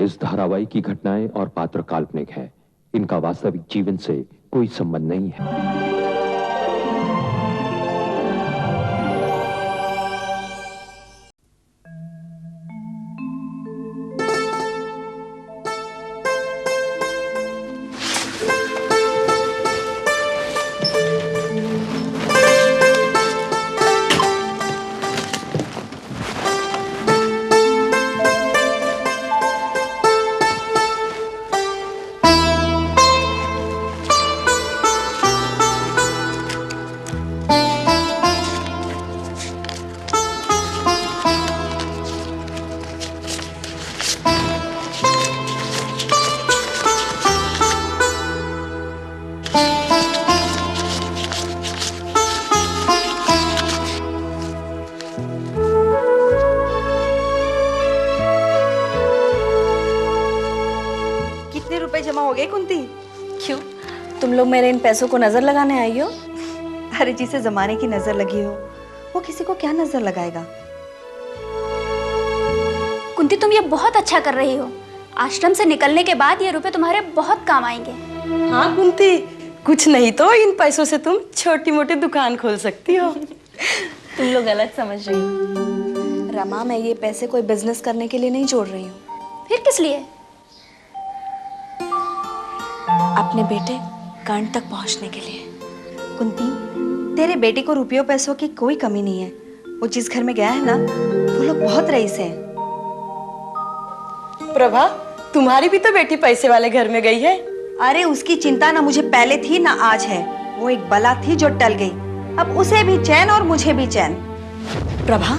इस धारावाहिक की घटनाएं और पात्र काल्पनिक है। इनका वास्तविक जीवन से कोई संबंध नहीं है। जमा हो गए कुंती? क्यों, तुम लोग मेरे इन पैसों को नजर लगाने आई हो? अरे जिसे जमाने की नजर लगी हो वो किसी को क्या नजर लगाएगा। कुंती, तुम ये बहुत अच्छा कर रही हो। आश्रम से निकलने के बाद ये रुपए तुम्हारे बहुत काम आएंगे। हाँ कुंती, कुछ नहीं तो इन पैसों से तुम छोटी मोटी दुकान खोल सकती हो। तुम लोग गलत समझ रही हो रमा, मैं ये पैसे कोई बिजनेस करने के लिए नहीं जोड़ रही हूँ। फिर किस लिए? अपने बेटे कर्ण तक पहुंचने के लिए। कुंती, तेरे बेटे को रुपयों पैसों की कोई कमी नहीं है। वो जिस घर में गया है ना, वो लोग बहुत रईस हैं। प्रभा, तुम्हारी भी तो बेटी पैसे वाले घर में गई है। अरे उसकी चिंता ना मुझे पहले थी ना आज है। वो एक बला थी जो टल गई। अब उसे भी चैन और मुझे भी चैन। प्रभा,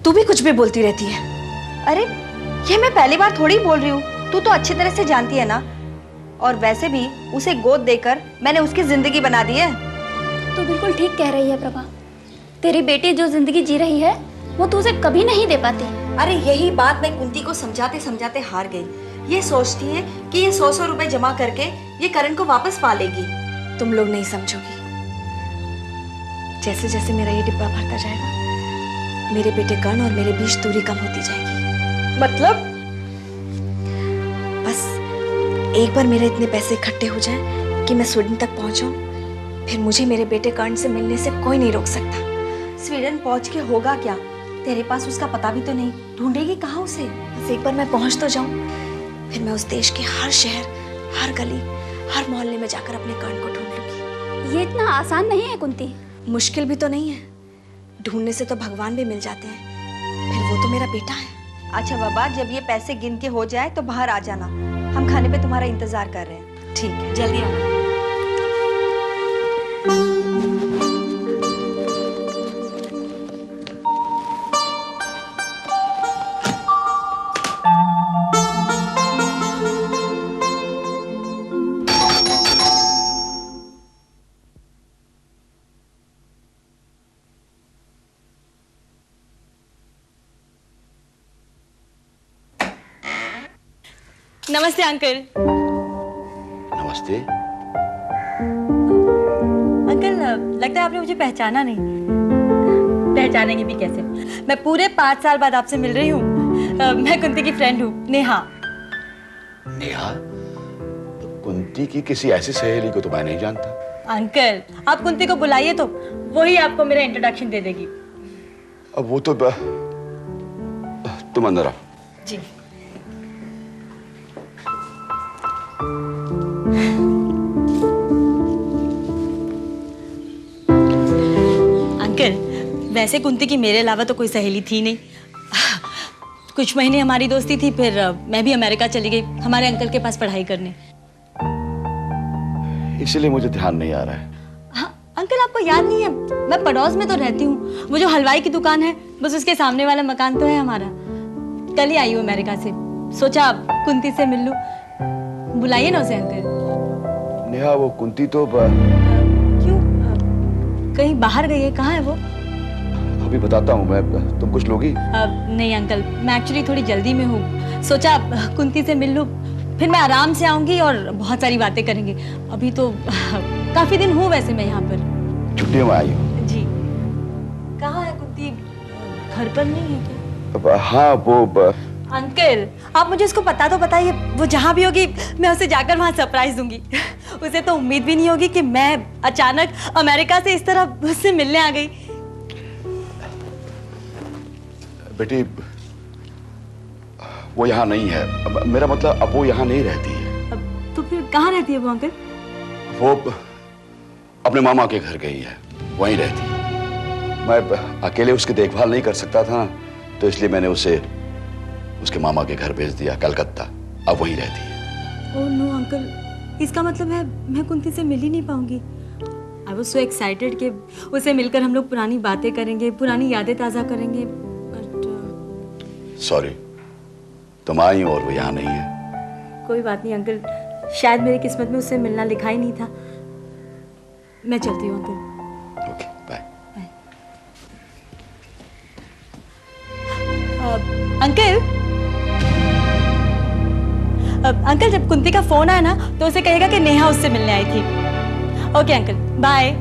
तू भी कुछ भी बोलती रहती है। अरे ये मैं पहली बार थोड़ी बोल रही हूँ, तू तो अच्छी तरह से जानती है ना। और वैसे भी उसे गोद देकर मैंने उसकी जिंदगी बना दी है। तू बिल्कुल ठीक कह रही है प्रभा। तेरी बेटी जो जिंदगी जी रही है वो तू उसे कभी नहीं दे पाती। अरे यही बात मैं कुंती को समझाते समझाते हार गई। ये सोचती है कि ये 100-100 रुपए जमा करके ये करण को वापस पा लेगी। तुम लोग नहीं समझोगी। जैसे जैसे मेरा ये डिब्बा भरता जाएगा, मेरे बेटे कर्ण और मेरे बीच दूरी कम होती जाएगी। मतलब? बस एक बार मेरे इतने पैसे इकट्ठे हो जाएं कि मैं स्वीडन तक पहुंचूं, फिर मुझे मेरे बेटे कर्ण से मिलने से कोई नहीं रोक सकता। स्वीडन पहुंच के होगा क्या? तेरे पास उसका पता भी तो नहीं, ढूंढेगी कहाँ उसे? बस एक बार मैं पहुंच तो जाऊं, फिर मैं उस देश के हर शहर, हर गली, हर मोहल्ले में जाकर अपने कर्ण को ढूंढ लूंगी। ये इतना आसान नहीं है कुंती। मुश्किल भी तो नहीं है। ढूंढने से तो भगवान भी मिल जाते हैं। फिर वो तो मेरा बेटा है। अच्छा बाबा, जब ये पैसे गिन के हो जाए तो बाहर आ जाना। हम खाने पे तुम्हारा इंतजार कर रहे हैं। ठीक है, जल्दी आना। नमस्ते अंकल। नमस्ते। अंकल, लगता है आपने मुझे पहचाना नहीं। पहचानेंगे भी कैसे? मैं पूरे 5 साल बाद आपसे मिल रही हूँ। मैं कुंती की फ्रेंड हूँ, नेहा। नेहा? कुंती की किसी ऐसी सहेली को तो मैं नहीं जानता। अंकल, आप कुंती को बुलाइए तो वही आपको मेरा इंट्रोडक्शन दे देगी। अब वो तो तुम अंदर आओ। जी। अंकल, वैसे कुंती की मेरे अलावा तो कोई सहेली थी नहीं। कुछ महीने हमारी दोस्ती थी, फिर मैं भी अमेरिका चली गई हमारे अंकल के पास पढ़ाई करने। इसलिए मुझे ध्यान नहीं आ रहा है। हाँ, अंकल आपको याद नहीं है, मैं पड़ोस में तो रहती हूँ। वो जो हलवाई की दुकान है, बस उसके सामने वाला मकान तो है हमारा। कल ही आई हूँ अमेरिका से, सोचा कुंती से मिल लूं। बुलाइए ना उसे अंकल। नेहा, वो कुंती तो क्यों, कहीं बाहर गई है? कहाँ है वो? अभी बताता हूँ मैं। तुम कुछ लोगी? नहीं अंकल, मैं एक्चुअली थोड़ी जल्दी में हूँ। सोचा कुंती से मिल लूं, फिर मैं आराम से आऊंगी और बहुत सारी बातें करेंगे। अभी तो काफी दिन हूँ वैसे मैं यहाँ पर। छुट्टियों में आई हूँ। जी। कहाँ है कुंती? घर पर नहीं है क्या? हाँ, वो अंकल, आप मुझे उसको पता तो बताइए, वो जहाँ भी होगी मैं उसे जाकर वहाँ सरप्राइज दूंगी। उसे तो उम्मीद भी नहीं होगी कि मैं अचानक अमेरिका से इस तरह उससे मिलने आ गई। बेटी, वो यहाँ नहीं है। मेरा मतलब अब वो यहाँ नहीं रहती है। अब तो फिर कहाँ रहती है वो अंकल? वो अपने मामा के घर गई है, वहीं रहती है। मैं अकेले उसकी देखभाल नहीं कर सकता था, तो इसलिए मैंने उसे उसके मामा के घर भेज दिया, कलकत्ता। अब वहीं रहती है। ओह नो अंकल, इसका मतलब है मैं कुंती से मिल ही नहीं पाऊंगी। आई वाज सो एक्साइटेड कि उसे मिलकर हम लोग पुरानी बातें करेंगे, पुरानी यादें ताज़ा करेंगे, बट सॉरी, तुम आई और वो यहाँ नहीं है। कोई बात नहीं अंकल, शायद मेरी किस्मत में उससे मिलना लिखा ही नहीं था। मैं चलती हूँ अंकल। Okay, bye. अंकल जब कुंती का फोन आया ना तो उसे कहेगा कि नेहा उससे मिलने आई थी। Okay uncle, bye.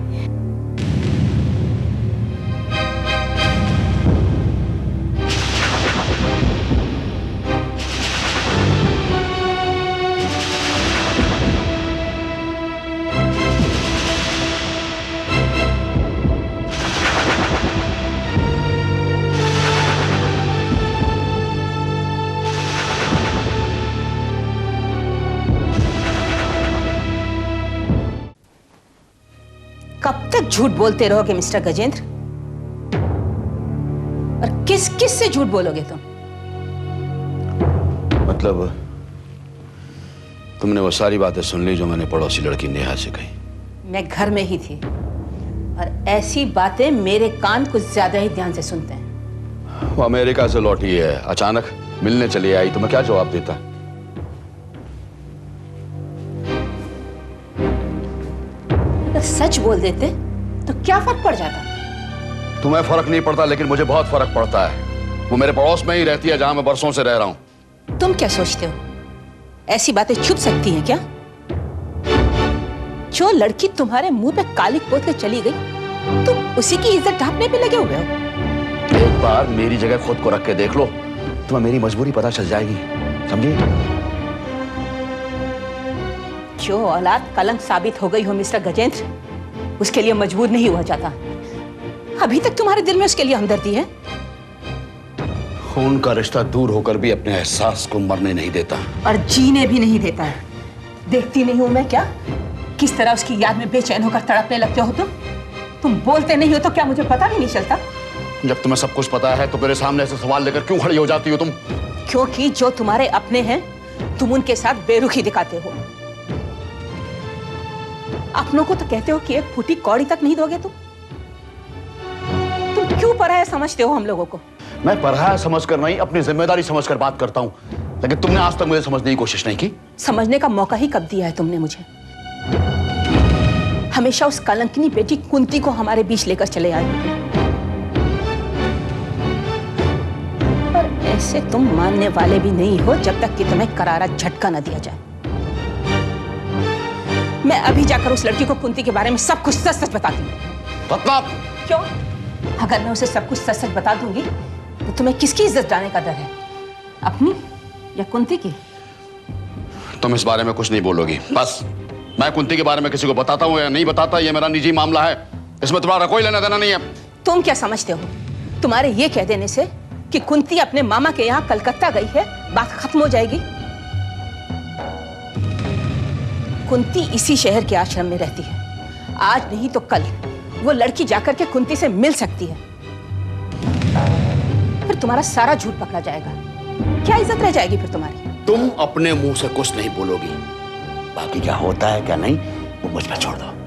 कब तक झूठ बोलते रहोगे मिस्टर गजेंद्र? और किस किस से झूठ बोलोगे तुम? मतलब तुमने वो सारी बातें सुन ली जो मैंने पड़ोसी लड़की नेहा से कही? मैं घर में ही थी और ऐसी बातें मेरे कान कुछ ज्यादा ही ध्यान से सुनते हैं। वो अमेरिका से लौटी है, अचानक मिलने चली आई, तो मैं क्या जवाब देता? अगर सच बोल देते तो क्या फर्क पड़ जाता? तुम्हें फर्क नहीं पड़ता, लेकिन मुझे बहुत फर्क पड़ता है। वो मेरे पड़ोस में ही रहती है जहां मैं बरसों से रह रहा हूं। तुम क्या सोचते हो, ऐसी बातें छुप सकती हैं क्या? जो लड़की तुम्हारे मुंह पे कालिक पोत के चली गई, तुम उसी की इज्जत ढांपने पे लगे हुए हो। एक बार मेरी जगह खुद को रख के देख लो, तुम्हें मेरी मजबूरी पता चल जाएगी, समझी? जो औलाद कलंक साबित हो गई हो मिस्टर गजेंद्र, उसके लिए मजबूर नहीं हुआ जाता। अभी तक तुम्हारे दिल में उसके लिए हमदर्दी है? खून का रिश्ता दूर होकर भी अपने एहसास को मरने नहीं देता और जीने भी नहीं देता है। देखती नहीं हूं मैं क्या, किस तरह उसकी याद में बेचैन होकर तड़पने लगते हो तुम बोलते नहीं हो तो क्या मुझे पता भी नहीं चलता? जब तुम्हें सब कुछ पता है तो मेरे सामने ऐसे सवाल लेकर क्यों खड़ी हो जाती हो तुम? क्योंकि जो तुम्हारे अपने हैं तुम उनके साथ बेरुखी दिखाते हो। अपनों को तो कहते हो कि एक फूटी कौड़ी तक नहीं दोगे तुम क्यों पराया समझते हो हम लोगों को? मैं पराया समझकर नहीं, अपनी जिम्मेदारी समझकर बात करता हूं, लेकिन तुमने आज तक मुझे समझने की कोशिश नहीं की। समझने का मौका ही कब दिया है तुमने मुझे? हमेशा उस कलंकिनी बेटी कुंती को हमारे बीच लेकर चले आए, और ऐसे तुम मानने वाले भी नहीं हो जब तक कि तुम्हें करारा झटका न दिया जाए। मैं अभी जाकर उस लड़की को कुंती के बारे में सब कुछ सच सच बताती हूँ। मतलब? क्यों? अगर मैं उसे सब कुछ सच सच बता दूंगी तो तुम्हें किसकी इज्जत जाने का डर है, अपनी या कुंती की? तुम इस बारे में कुछ नहीं बोलोगी, बस। मैं कुंती के बारे में किसी को बताता हूँ या नहीं बताता, ये मेरा निजी मामला है, इसमें तुम्हारा कोई लेना देना नहीं है। तुम क्या समझते हो, तुम्हारे ये कह देने से कि कुंती अपने मामा के यहाँ कलकत्ता गई है बात खत्म हो जाएगी? कुंती इसी शहर के आश्रम में रहती है। आज नहीं तो कल वो लड़की जाकर के कुंती से मिल सकती है, फिर तुम्हारा सारा झूठ पकड़ा जाएगा। क्या इज्जत रह जाएगी फिर तुम्हारी? तुम अपने मुंह से कुछ नहीं बोलोगी, बाकी क्या होता है क्या नहीं वो मुझ पर छोड़ दो।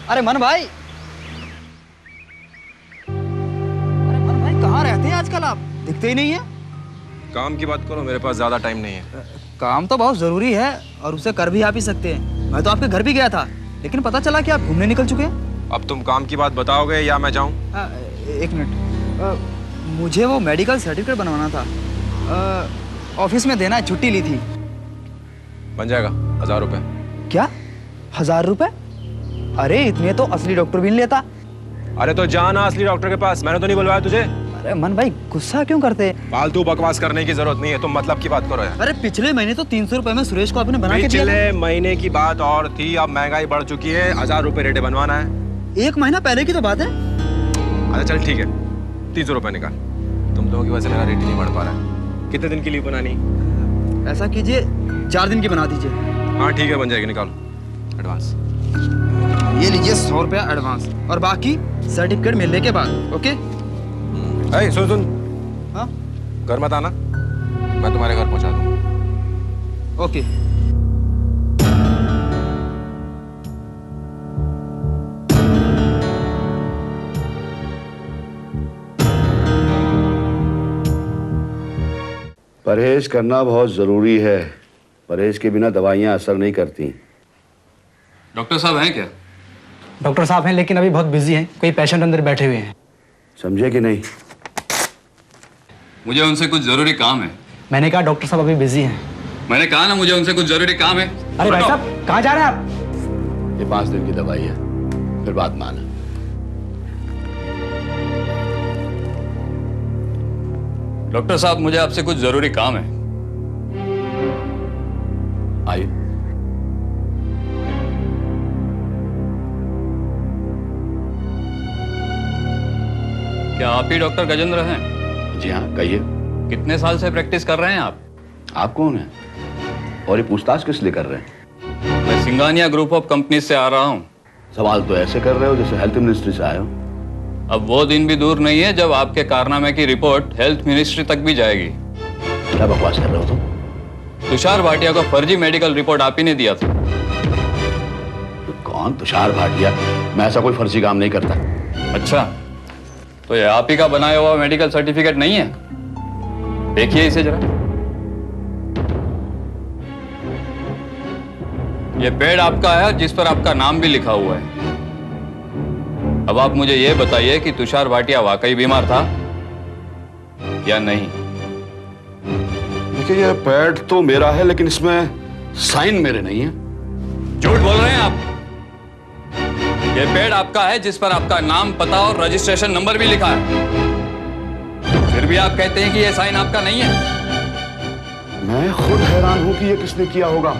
अरे मन भाई, कहाँ रहते हैं आजकल आप? दिखते ही नहीं है। काम की बात करो, मेरे पास ज्यादा टाइम नहीं है। काम तो बहुत जरूरी है और उसे कर भी आप ही सकते हैं। मैं तो आपके घर भी गया था, लेकिन पता चला कि आप घूमने निकल चुके हैं। अब तुम काम की बात बताओगे या मैं जाऊं? एक मिनट, मुझे वो मेडिकल सर्टिफिकेट बनवाना था, ऑफिस में देना है, छुट्टी ली थी। बन जाएगा 1000 रुपए। क्या 1000 रुपए? अरे इतने तो असली डॉक्टर भी नहीं लेता। अरे तो जाना असली डॉक्टर के पास, मैंने तो नहीं बुलवाया तुझे। अरे अमन भाई गुस्सा क्यों करते? फालतू बकवास करने की जरूरत नहीं है, तुम मतलब की बात करो यार। अरे पिछले महीने तो 300 रुपए में सुरेश को आपने बना के दिया था। पिछले महीने की बात और थी, अब महंगाई बढ़ चुकी है, 1000 रुपए रेटे बनवाना है। 1 महीना पहले की तो बात है। अच्छा चल ठीक है, 300 रुपए निकाल। तुम लोगों की वजह से मेरा रेट ही नहीं बढ़ पा रहा है। कितने दिन की लीव बनानी? ऐसा कीजिए 4 दिन की बना दीजिए। हाँ ठीक है, बन जाएगी, निकालो एडवांस। ये लीजिए 100 रुपया एडवांस और बाकी सर्टिफिकेट मिलने के बाद। ओके? ए, सुन। हाँ? घर मत आना, मैं तुम्हारे घर पहुंचा दूँ। ओके। परहेज करना बहुत जरूरी है। परहेज के बिना दवाइयां असर नहीं करती। डॉक्टर साहब हैं क्या? डॉक्टर साहब हैं लेकिन अभी बहुत बिजी हैं, कोई पेशेंट अंदर बैठे हुए हैं। समझे कि नहीं? मुझे उनसे कुछ जरूरी काम है। मैंने कहा डॉक्टर साहब अभी बिजी हैं। मैंने कहा ना मुझे उनसे कुछ जरूरी काम है। अरे भाई साहब कहाँ जा रहे हैं आप? ये 5 दिन की दवाई है, फिर बात माना। डॉक्टर साहब मुझे आपसे कुछ जरूरी काम है। आइए। क्या आप ही डॉक्टर गजेंद्र हैं? जी हाँ, कहिए। कितने साल से प्रैक्टिस कर रहे हैं आप? आप कौन हैं और ये पूछताछ किस लिए कर रहे हैं? मैं सिंगानिया ग्रुप ऑफ कंपनी से आ रहा हूँ। सवाल तो ऐसे कर रहे हो जैसे हेल्थ मिनिस्ट्री से आए हो। अब वो दिन भी दूर नहीं है जब आपके कारनामे की रिपोर्ट हेल्थ मिनिस्ट्री तक भी जाएगी। क्या बकवास कर रहे हो तुम? तुषार भाटिया को फर्जी मेडिकल रिपोर्ट आप ही ने दिया था। तो कौन तुषार भाटिया? मैं ऐसा कोई फर्जी काम नहीं करता। अच्छा, तो ये आप ही का बनाया हुआ मेडिकल सर्टिफिकेट नहीं है? देखिए इसे जरा। ये पेड आपका है जिस पर आपका नाम भी लिखा हुआ है। अब आप मुझे ये बताइए कि तुषार भाटिया वाकई बीमार था या नहीं? देखिए, ये पैड तो मेरा है लेकिन इसमें साइन मेरे नहीं है। झूठ बोल रहे हैं आप। ये पेड आपका है जिस पर आपका नाम, पता और रजिस्ट्रेशन नंबर भी लिखा है। फिर भी आप कहते हैं कि ये साइन आपका नहीं है। मैं खुद हैरान हूं कि ये किसने किया होगा।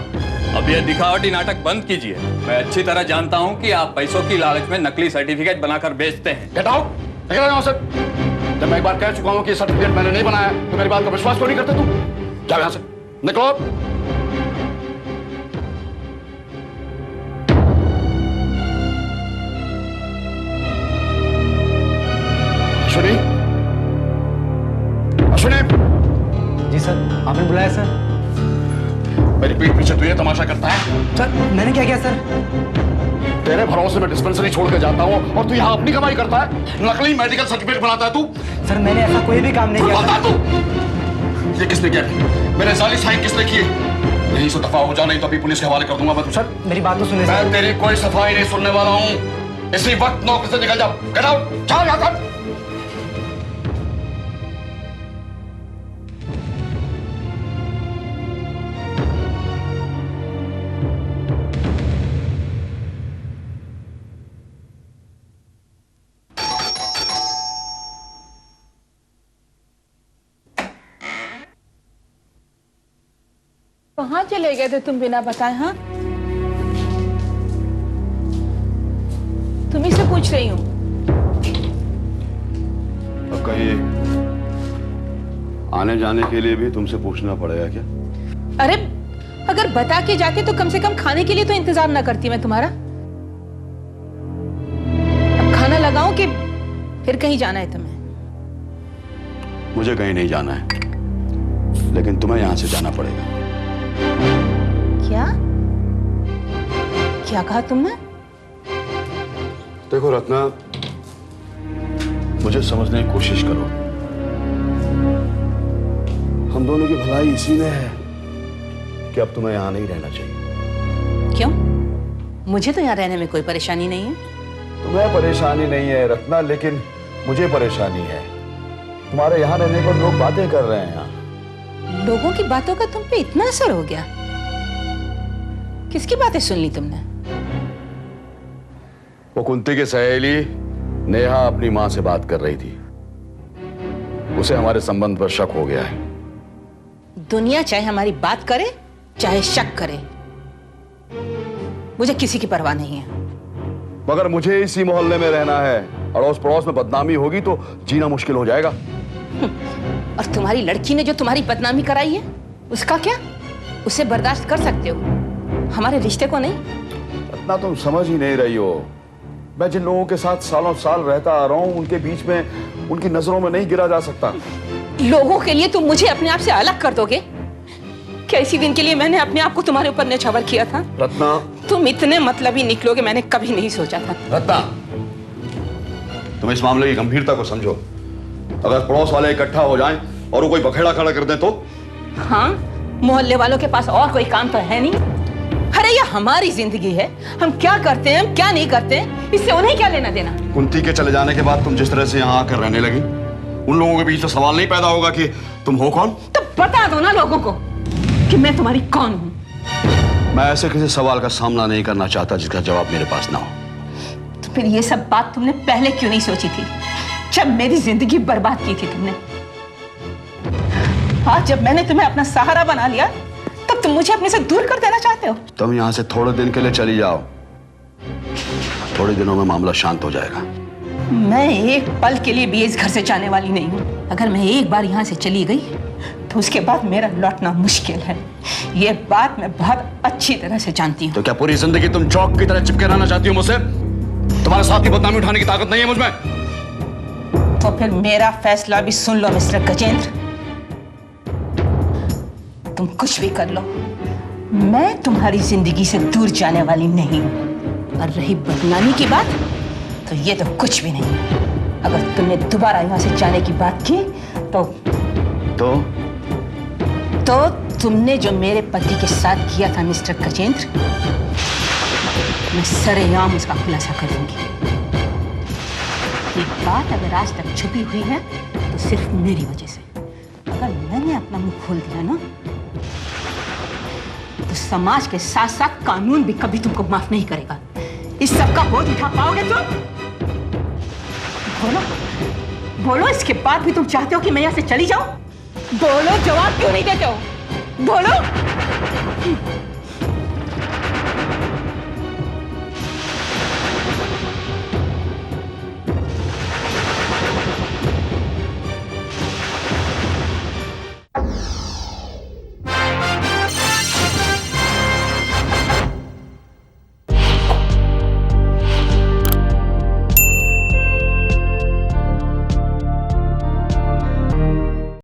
अब ये दिखावटी नाटक बंद कीजिए। मैं अच्छी तरह जानता हूं कि आप पैसों की लालच में नकली सर्टिफिकेट बनाकर बेचते हैं। Get out! निकल यहाँ से। जब मैं एक बार कह चुका हूं कि ये सर्टिफिकेट मैंने नहीं बनाया तो मेरी बात का विश्वास क्यों नहीं करते तुम? जाओ यहाँ से, निकलो। अश्विनी, अश्विनी। जी सर, आपने बुलाया सर? मेरी पीठ पीछे तू ये तमाशा करता है? सर मैंने क्या किया सर? तेरे भरोसे में डिस्पेंसरी छोड़ के जाता हूँ और तू यहाँ अपनी कमाई करता है, नकली मेडिकल सर्टिफिकेट बनाता है तू। सर मैंने ऐसा कोई भी काम नहीं किया। बता तू, ये किसने किया? मेरे जाली साइन किसने किए? यहीं से दफा हो जा, नहीं तो अभी पुलिस के हवाले कर दूंगा मैं तुझे। सर मेरी बात तो सुनिए। मैं तेरी कोई सफाई नहीं सुनने वाला हूँ। इसी वक्त नौकरी से निकल जाओ। Get out! जाओ यहाँ से। कहाँ चले गए थे तुम बिना बताए? हाँ, तुम्ही से पूछ रही हूँ। अब कहीं आने जाने के लिए भी तुमसे पूछना पड़ेगा क्या? अरे अगर बता के जाते तो कम से कम खाने के लिए तो इंतजार ना करती मैं तुम्हारा। अब खाना लगाऊं कि फिर कहीं जाना है तुम्हें? मुझे कहीं नहीं जाना है, लेकिन तुम्हें यहां से जाना पड़ेगा। क्या क्या कहा तुमने? देखो रत्ना, मुझे समझने की कोशिश करो। हम दोनों की भलाई इसी में है कि अब तुम्हें यहां नहीं रहना चाहिए। क्यों? मुझे तो यहाँ रहने में कोई परेशानी नहीं है। तुम्हें परेशानी नहीं है रत्ना, लेकिन मुझे परेशानी है। तुम्हारे यहाँ रहने पर लोग बातें कर रहे हैं। यहाँ लोगों की बातों का तुम पे इतना असर हो गया? किसकी बातें सुन ली तुमने? वो कुंती की सहेली नेहा अपनी मां से बात कर रही थी। उसे हमारे संबंध पर शक हो गया है। दुनिया चाहे हमारी बात करे चाहे शक करे, मुझे किसी की परवाह नहीं है। मगर मुझे इसी मोहल्ले में रहना है, अड़ोस पड़ोस में बदनामी होगी तो जीना मुश्किल हो जाएगा। और तुम्हारी लड़की ने जो तुम्हारी बदनामी कराई है, उसका क्या? उसे बर्दाश्त कर सकते हो, हमारे रिश्ते को नहीं। इतना तुम समझ ही नहीं रही हो। मैं जिन लोगों के साथ सालों साल रहता आ रहा हूं, उनके बीच में, उनकी नजरों में नहीं गिरा जा सकता। लोगों के लिए तुम मुझे अपने आप से अलग कर दोगे क्या? इसी दिन के लिए मैंने अपने आप को तुम्हारे ऊपर न्यौछावर किया था। रत्ना, तुम इतने मतलबी निकलोगे मैंने कभी नहीं सोचा था। रत्ना, तुम इस मामले की गंभीरता को समझो। अगर पड़ोस वाले इकट्ठा हो जाएं और वो कोई बखेड़ा खड़ा कर दें तो? हाँ, मोहल्ले वालों के पास और कोई काम तो है नहीं। अरे ये हमारी जिंदगी है, हम क्या करते हैं क्या नहीं करते हैं, इससे उन्हें क्या लेना देना? कुंती के चले जाने के बाद तुम जिस तरह से यहाँ आकर रहने लगी, उन लोगों के बीच तो सवाल नहीं पैदा होगा कि तुम हो कौन? तो बता दो ना लोगों को कि मैं तुम्हारी कौन हूँ। मैं ऐसे किसी सवाल का सामना नहीं करना चाहता जिसका जवाब मेरे पास ना हो। तो फिर ये सब बात तुमने पहले क्यों नहीं सोची थी, जब मेरी जिंदगी बर्बाद की थी तुमने? आज जब मैंने तुम्हें अपना सहारा बना लिया, तब तुम मुझे अपने से दूर कर देना चाहते हो? तुम यहाँ से थोड़े दिन के लिए चली जाओ, थोड़े दिनों में मामला शांत हो जाएगा। मैं एक पल के लिए भी इस घर से जाने वाली नहीं हूँ। अगर मैं एक बार यहाँ से चली गई तो उसके बाद मेरा लौटना मुश्किल है। ये बात मैं बहुत अच्छी तरह से जानती हूँ। तो क्या पूरी जिंदगी तुम चौक की तरह चिपके रहना चाहती हो मुझसे? तुम्हारे साथ की बदनामी उठाने की ताकत नहीं है मुझमें। तो फिर मेरा फैसला भी सुन लो मिस्टर गजेंद्र, तुम कुछ भी कर लो, मैं तुम्हारी जिंदगी से दूर जाने वाली नहीं हूं। और रही बदनामी की बात, तो ये तो कुछ भी नहीं है। अगर तुमने दोबारा यहां से जाने की बात की तो तुमने जो मेरे पति के साथ किया था मिस्टर गजेंद्र, मैं सरेआम उसका खुलासा करूंगी। ये बात अगर आज तक छुपी हुई है तो सिर्फ मेरी वजह से। अगर मैंने अपना मुंह खोल दिया ना, तो समाज के साथ साथ कानून भी कभी तुमको माफ नहीं करेगा। इस सब का बोझ उठा पाओगे तुम? बोलो बोलो, इसके बाद भी तुम चाहते हो कि मैं यहाँ से चली जाऊं? बोलो, जवाब क्यों नहीं देते हो? बोलो।